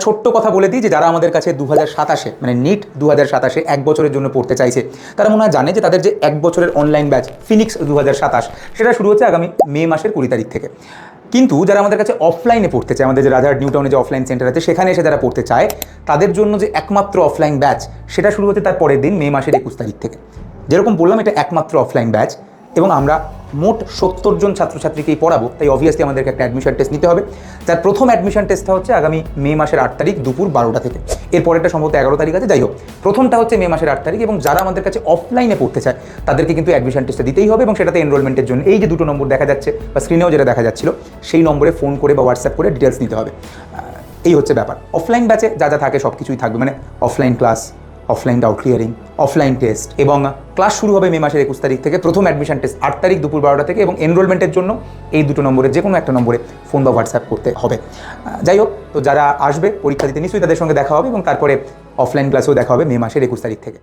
ছোট্ট কথা বলে দিই যে যারা আমাদের কাছে 2027 মানে নিট 2027 এক বছরের জন্য পড়তে চাইছে তারা মনে হয় জানে যে তাদের যে এক বছরের অনলাইন ব্যাচ ফিনিক্স 2027 সেটা শুরু হচ্ছে আগামী মে মাসের 20 তারিখ থেকে। কিন্তু যারা আমাদের কাছে অফলাইনে পড়তে চায়, আমাদের যে রাজারহাট নিউ টাউনে যে অফলাইন সেন্টার আছে সেখানে এসে যারা পড়তে চায় তাদের জন্য যে একমাত্র অফলাইন ব্যাচ সেটা শুরু হচ্ছে তার পরের দিন মে মাসের 21 তারিখ থেকে। যেরকম বললাম এটা একমাত্র অফলাইন ব্যাচ এবং আমরা মোট 70 জন ছাত্রছাত্রীকেই পড়াবো, তাই অবভিয়াসলি আমাদেরকে একটা অ্যাডমিশন টেস্ট নিতে হবে। তার প্রথম অ্যাডমিশন টেস্টটা হচ্ছে আগামী মে মাসের 8 তারিখ দুপুর 12টা থেকে। এরপরেরটা সম্ভবত 11 তারিখ আছে, যাই হোক প্রথমটা হচ্ছে মে মাসের 8 তারিখ। এবং যারা আমাদের কাছে অফলাইনে পড়তে চায় তাদেরকে কিন্তু অ্যাডমিশন টেস্টটা দিতেই হবে এবং সেটাতে এনরোলমেন্টের জন্য এই যে দুটো নম্বর দেখা যাচ্ছে বা স্ক্রিনেও যেটা দেখা যাচ্ছিল সেই নম্বরে ফোন করে বা হোয়াটসঅ্যাপ করে ডিটেলস নিতে হবে। এই হচ্ছে ব্যাপার। অফলাইন ব্যাচে যা যা থাকে সব কিছুই থাকবে, মানে offline class, offline doubt clearing, offline test এবং ক্লাস শুরু হবে মে মাসের 21 তারিখ থেকে। প্রথম অ্যাডমিশন টেস্ট 8 তারিখ দুপুর 12টা থেকে এবং এনরোলমেন্টের জন্য এই দুটো নম্বরে যে কোনো একটা নম্বরে ফোন বা হোয়াটসঅ্যাপ করতে হবে। যাই হোক, তো যারা আসবে পরীক্ষা দিতে নিশ্চয়ই তাদের সঙ্গে দেখা হবে এবং তারপরে অফলাইন ক্লাসেও দেখা হবে মে মাসের 21 তারিখ থেকে।